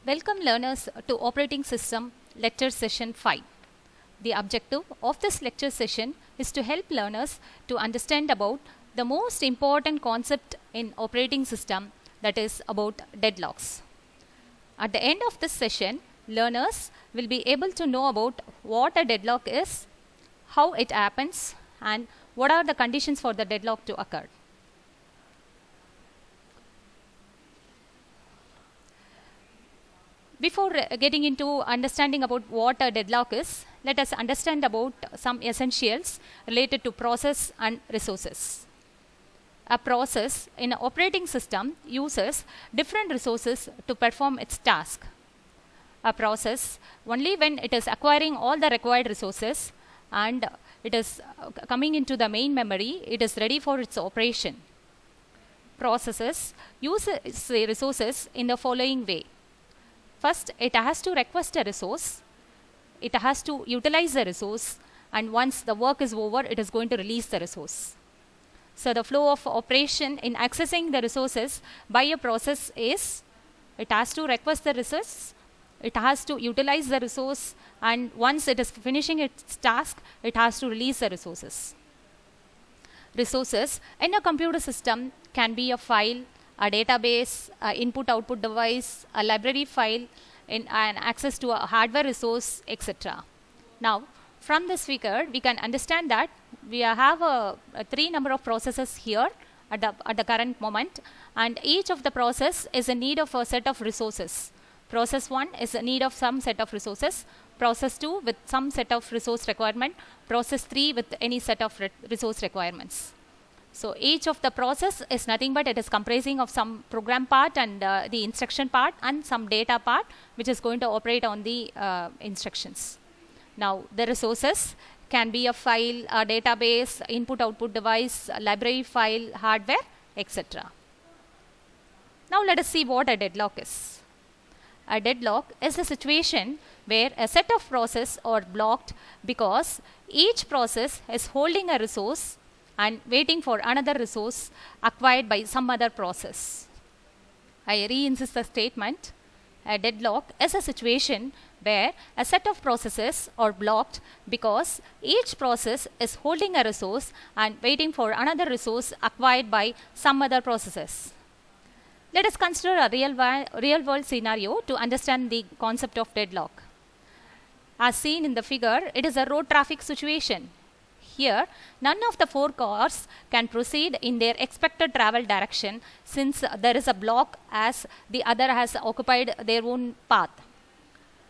Welcome learners to Operating System Lecture Session 5. The objective of this lecture session is to help learners to understand about the most important concept in operating system, that is about deadlocks. At the end of this session, learners will be able to know about what a deadlock is, how it happens, and what are the conditions for the deadlock to occur. Before getting into understanding about what a deadlock is, let us understand about some essentials related to process and resources. A process in an operating system uses different resources to perform its task. A process, only when it is acquiring all the required resources and it is coming into the main memory, it is ready for its operation. Processes use the resources in the following way. First, it has to request a resource, it has to utilize the resource, and once the work is over, it is going to release the resource. So the flow of operation in accessing the resources by a process is, it has to request the resource, it has to utilize the resource, and once it is finishing its task, it has to release the resources. Resources in a computer system can be a file, a database, an input-output device, a library file, and access to a hardware resource, etc. Now, from this figure, we can understand that we have a three number of processes here at the current moment, and each of the process is in need of a set of resources. Process 1 is in need of some set of resources, process 2 with some set of resource requirement, process 3 with any set of resource requirements. So each of the process is nothing but it is comprising of some program part and the instruction part and some data part which is going to operate on the instructions. Now the resources can be a file, a database, input-output device, a library file, hardware, etc. Now let us see what a deadlock is. A deadlock is a situation where a set of processes are blocked because each process is holding a resource and waiting for another resource acquired by some other process. I re-insist the statement. A deadlock is a situation where a set of processes are blocked because each process is holding a resource and waiting for another resource acquired by some other processes. Let us consider a real world scenario to understand the concept of deadlock. As seen in the figure, it is a road traffic situation. Here, none of the four cars can proceed in their expected travel direction since there is a block as the other has occupied their own path.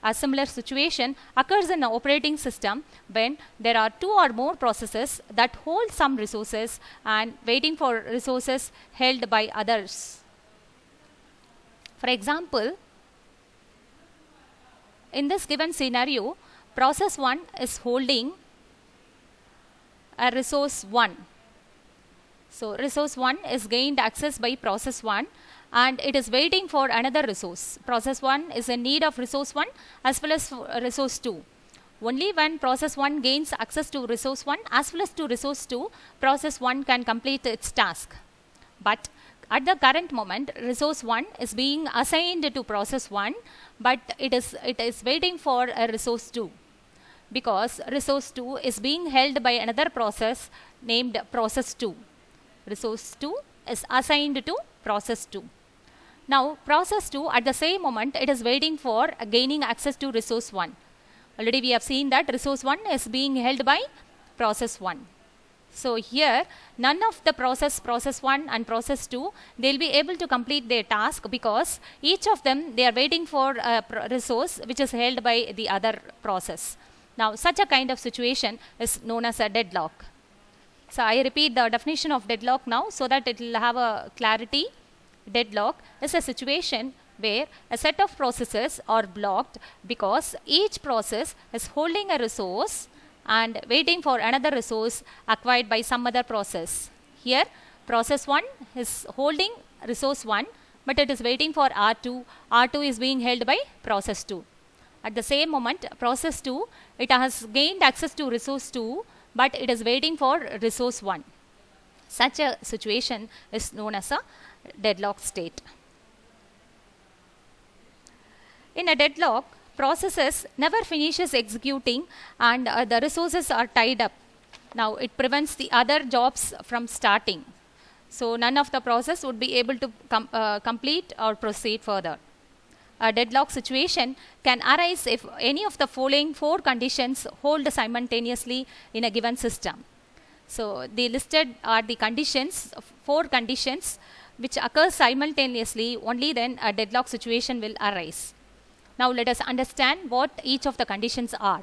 A similar situation occurs in an operating system when there are two or more processes that hold some resources and waiting for resources held by others. For example, in this given scenario, process 1 is holding a resource 1. So resource 1 is gained access by process 1 and it is waiting for another resource. Process 1 is in need of resource 1 as well as resource 2. Only when process 1 gains access to resource 1 as well as to resource 2, process 1 can complete its task. But at the current moment, resource 1 is being assigned to process 1, but it is waiting for a resource 2. Because resource 2 is being held by another process named process 2. Resource 2 is assigned to process 2. Now process 2 at the same moment it is waiting for gaining access to resource 1. Already we have seen that resource 1 is being held by process 1. So here none of the process 1 and process 2 they will be able to complete their task because each of them they are waiting for a resource which is held by the other process. Now, such a kind of situation is known as a deadlock. So, I repeat the definition of deadlock now so that it will have a clarity. Deadlock is a situation where a set of processes are blocked because each process is holding a resource and waiting for another resource acquired by some other process. Here, process 1 is holding resource 1, but it is waiting for R2. R2 is being held by process 2. At the same moment, process 2, it has gained access to resource 2, but it is waiting for resource 1. Such a situation is known as a deadlock state. In a deadlock, processes never finishes executing and the resources are tied up. Now it prevents the other jobs from starting. So none of the process would be able to complete or proceed further. A deadlock situation can arise if any of the following 4 conditions hold simultaneously in a given system. So the listed are the conditions, 4 conditions which occur simultaneously, only then a deadlock situation will arise. Now let us understand what each of the conditions are.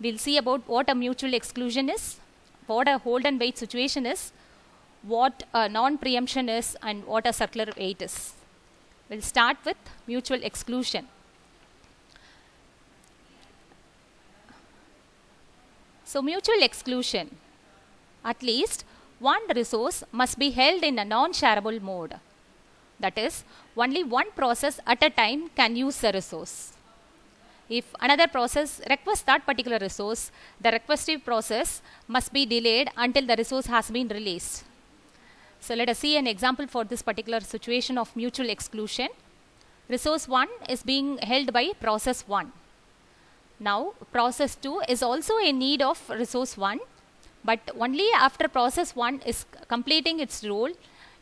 We'll see about what a mutual exclusion is, what a hold and wait situation is, what a non-preemption is, and what a circular wait is. We'll start with mutual exclusion. So mutual exclusion, at least one resource must be held in a non-shareable mode. That is, only one process at a time can use the resource. If another process requests that particular resource, the requestive process must be delayed until the resource has been released. So let us see an example for this particular situation of mutual exclusion. Resource 1 is being held by process 1. Now process 2 is also in need of resource 1, but only after process 1 is completing its role,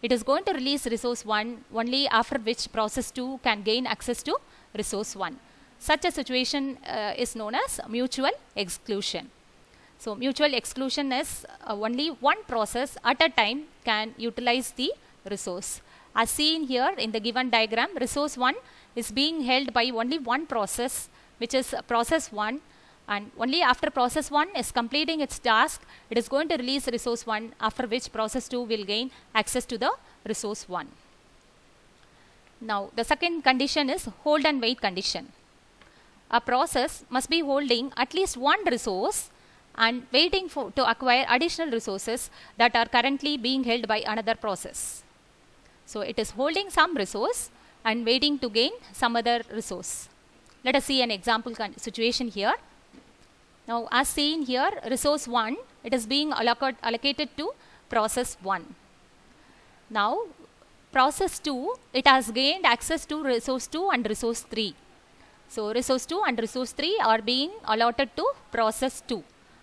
it is going to release resource 1, only after which process 2 can gain access to resource 1. Such a situation is known as mutual exclusion. So mutual exclusion is only one process at a time can utilize the resource. As seen here in the given diagram, resource 1 is being held by only one process, which is process 1, and only after process 1 is completing its task, it is going to release resource 1, after which process 2 will gain access to the resource 1. Now the second condition is hold and wait condition. A process must be holding at least one resource and waiting to acquire additional resources that are currently being held by another process. So it is holding some resource and waiting to gain some other resource. Let us see an example situation here. Now as seen here, resource 1, it is being allocated to process 1. Now process 2, it has gained access to resource 2 and resource 3. So resource 2 and resource 3 are being allotted to process 2.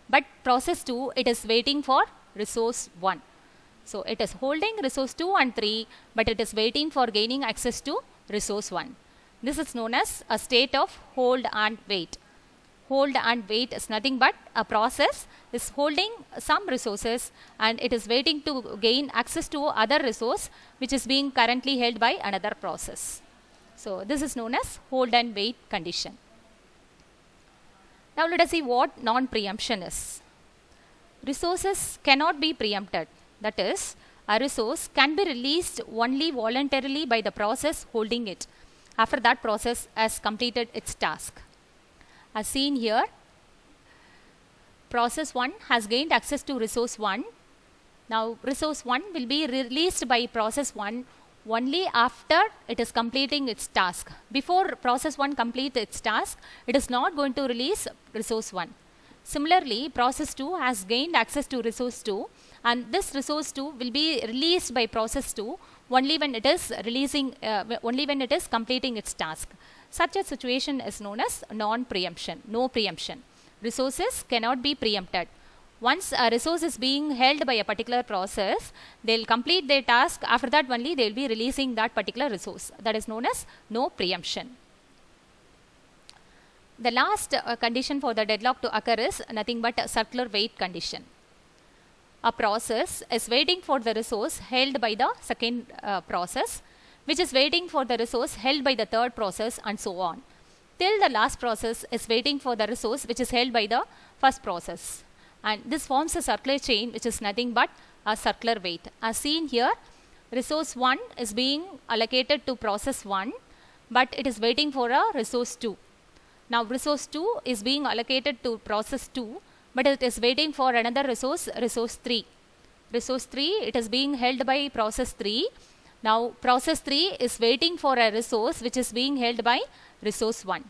But process 2, it is waiting for resource 1. So it is holding resource 2 and 3, but it is waiting for gaining access to resource 1. This is known as a state of hold and wait. Hold and wait is nothing but a process is holding some resources and it is waiting to gain access to other resource which is being currently held by another process. So this is known as hold and wait condition. Now let us see what non-preemption is. Resources cannot be preempted. That is, a resource can be released only voluntarily by the process holding it after that process has completed its task. As seen here, process 1 has gained access to resource 1. Now resource 1 will be released by process 1 only after it is completing its task. Before process 1 completes its task, it is not going to release resource 1. Similarly, process 2 has gained access to resource 2 and this resource 2 will be released by process 2 only when it is completing its task. Such a situation is known as non-preemption, no preemption. Resources cannot be preempted. Once a resource is being held by a particular process, they will complete their task. After that only they will be releasing that particular resource. That is known as no preemption. The last condition for the deadlock to occur is nothing but a circular wait condition. A process is waiting for the resource held by the second process, which is waiting for the resource held by the third process, and so on, till the last process is waiting for the resource which is held by the first process. And this forms a circular chain which is nothing but a circular wait. As seen here, resource 1 is being allocated to process 1, but it is waiting for a resource 2. Now resource 2 is being allocated to process 2, but it is waiting for another resource, resource 3. Resource 3, it is being held by process 3. Now process 3 is waiting for a resource which is being held by resource 1.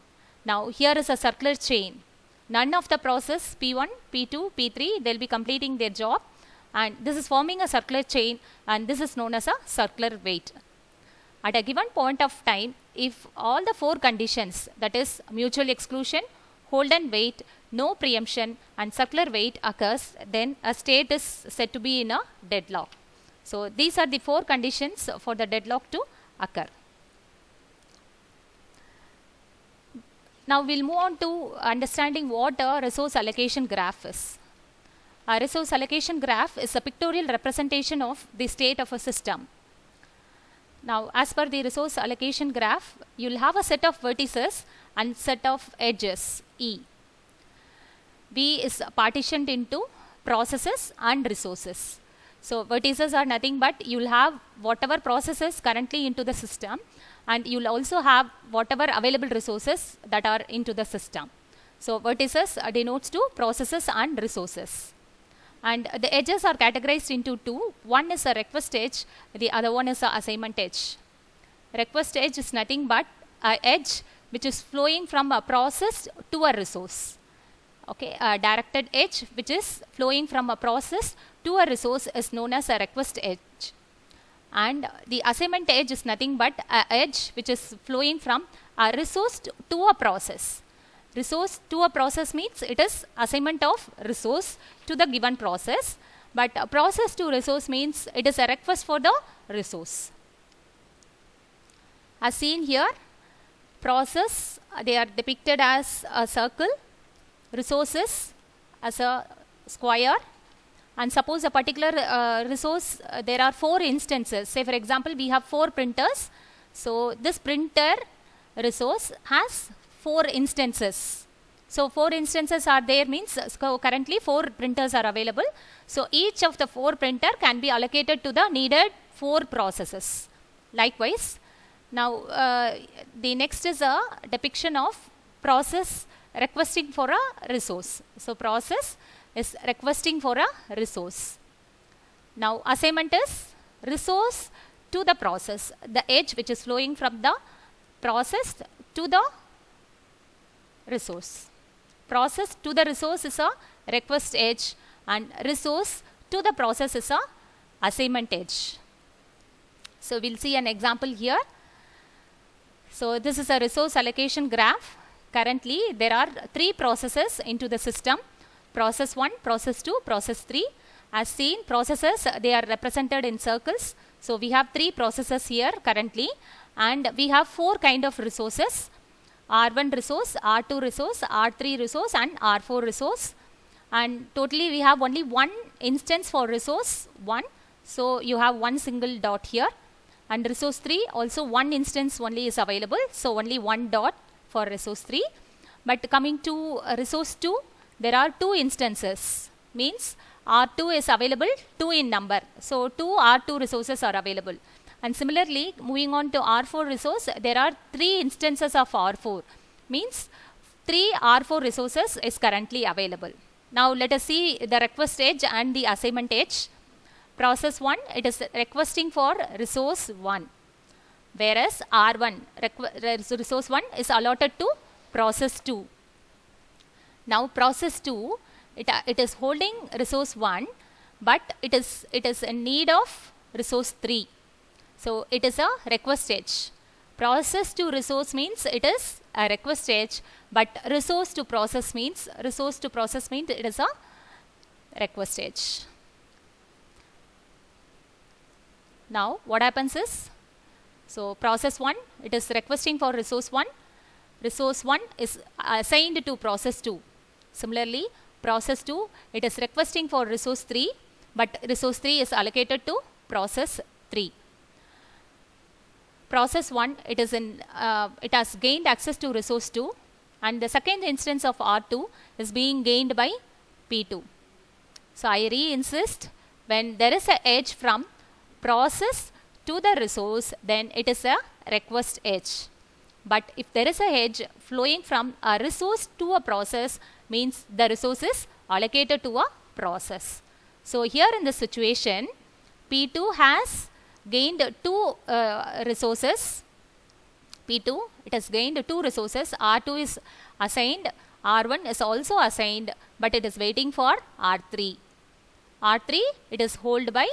Now here is a circular chain. None of the process P1, P2, P3, they will be completing their job, and this is forming a circular chain, and this is known as a circular wait. At a given point of time, if all the four conditions, that is mutual exclusion, hold and wait, no preemption and circular wait occurs, then a state is said to be in a deadlock. So these are the four conditions for the deadlock to occur. Now we'll move on to understanding what a resource allocation graph is. A resource allocation graph is a pictorial representation of the state of a system. Now, as per the resource allocation graph, you will have a set of vertices and set of edges, E. V is partitioned into processes and resources. So, vertices are nothing but you will have whatever processes currently into the system, and you will also have whatever available resources that are into the system. So, vertices denotes to processes and resources. And the edges are categorized into two. One is a request edge, the other one is a assignment edge. Request edge is nothing but an edge which is flowing from a process to a resource. Okay, a directed edge which is flowing from a process to a resource is known as a request edge. And the assignment edge is nothing but an edge which is flowing from a resource to a process. Resource to a process means it is assignment of resource to the given process, but a process to resource means it is a request for the resource. As seen here, process, they are depicted as a circle, resources as a square, and suppose a particular resource, there are 4 instances. Say for example, we have 4 printers. So this printer resource has 4 instances. So 4 instances are there means currently 4 printers are available. So each of the 4 printer can be allocated to the needed 4 processes. Likewise, now the next is a depiction of process requesting for a resource. So process is requesting for a resource. Now assignment is resource to the process, the edge which is flowing from the process to the resource. Process to the resource is a request edge, and resource to the process is a assignment edge. So we'll see an example here. So this is a resource allocation graph. Currently there are 3 processes into the system: process 1, process 2, process 3. As seen, processes, they are represented in circles. So we have 3 processes here currently, and we have 4 kind of resources: R1 resource, R2 resource, R3 resource, and R4 resource. And totally we have only 1 instance for resource 1. So you have 1 single dot here. And resource 3 also 1 instance only is available. So only 1 dot for resource 3. But coming to resource 2, there are 2 instances. Means R2 is available 2 in number. So 2 R2 resources are available. And similarly, moving on to R4 resource, there are 3 instances of R4. Means 3 R4 resources is currently available. Now let us see the request edge and the assignment edge. Process 1, it is requesting for resource 1. Whereas R1, resource 1 is allotted to process 2. Now process 2, it is holding resource 1, but it is in need of resource 3. So it is a request edge. Process to resource means it is a request edge, but resource to process means it is a request edge. Now what happens is, so process 1, it is requesting for resource 1. Resource 1 is assigned to process 2. Similarly, process 2, it is requesting for resource 3, but resource 3 is allocated to process 3. Process 1, it has gained access to resource 2, and the second instance of R2 is being gained by P2. So I re-insist, when there is an edge from process to the resource, then it is a request edge. But if there is a edge flowing from a resource to a process, means the resource is allocated to a process. So here in this situation, P2 has gained 2 resources. P2, it has gained 2 resources. R2 is assigned, R1 is also assigned, but it is waiting for R3. R3, it is held by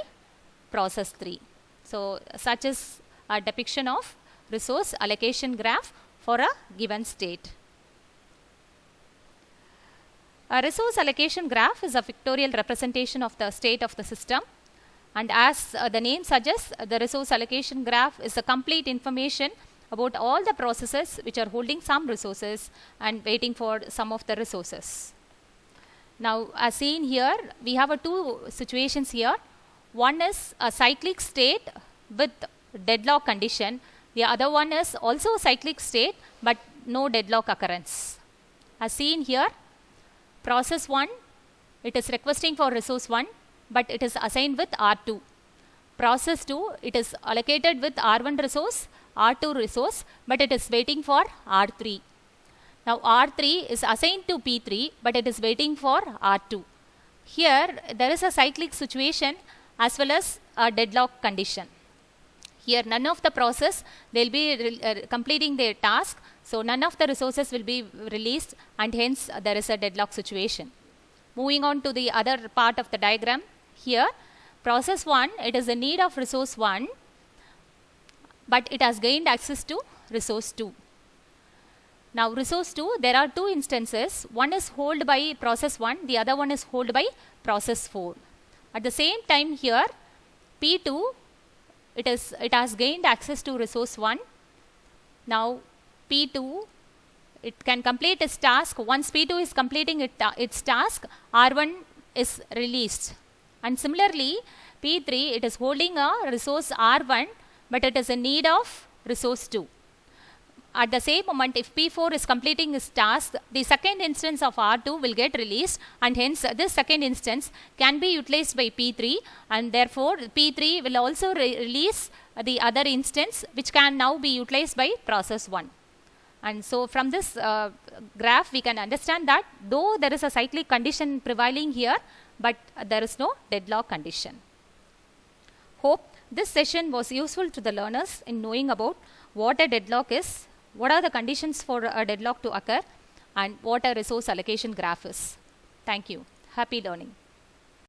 process 3. So such is a depiction of resource allocation graph for a given state. A resource allocation graph is a pictorial representation of the state of the system, and as the name suggests, the resource allocation graph is the complete information about all the processes which are holding some resources and waiting for some of the resources. Now, as seen here, we have two situations here. One is a cyclic state with deadlock condition. The other one is also a cyclic state but no deadlock occurrence. As seen here, process 1, it is requesting for resource 1, but it is assigned with R2. Process 2, it is allocated with R1 resource, R2 resource, but it is waiting for R3. Now R3 is assigned to P3, but it is waiting for R2. Here there is a cyclic situation as well as a deadlock condition. Here none of the process, they will be completing their task, so none of the resources will be released, and hence there is a deadlock situation. Moving on to the other part of the diagram, here process 1, it is in need of resource 1, but it has gained access to resource 2. Now resource 2, there are two instances. One is held by process 1, the other one is held by process 4. At the same time here, P2, it has gained access to resource 1. Now P2, it can complete its task. Once P2 is completing its task, R1 is released. And similarly, P3, it is holding a resource R1, but it is in need of resource 2. At the same moment, if P4 is completing its task, the second instance of R2 will get released, and hence this second instance can be utilized by P3, and therefore P3 will also release the other instance, which can now be utilized by process 1. And so from this graph we can understand that though there is a cyclic condition prevailing here, but there is no deadlock condition. Hope this session was useful to the learners in knowing about what a deadlock is, what are the conditions for a deadlock to occur, and what a resource allocation graph is. Thank you. Happy learning.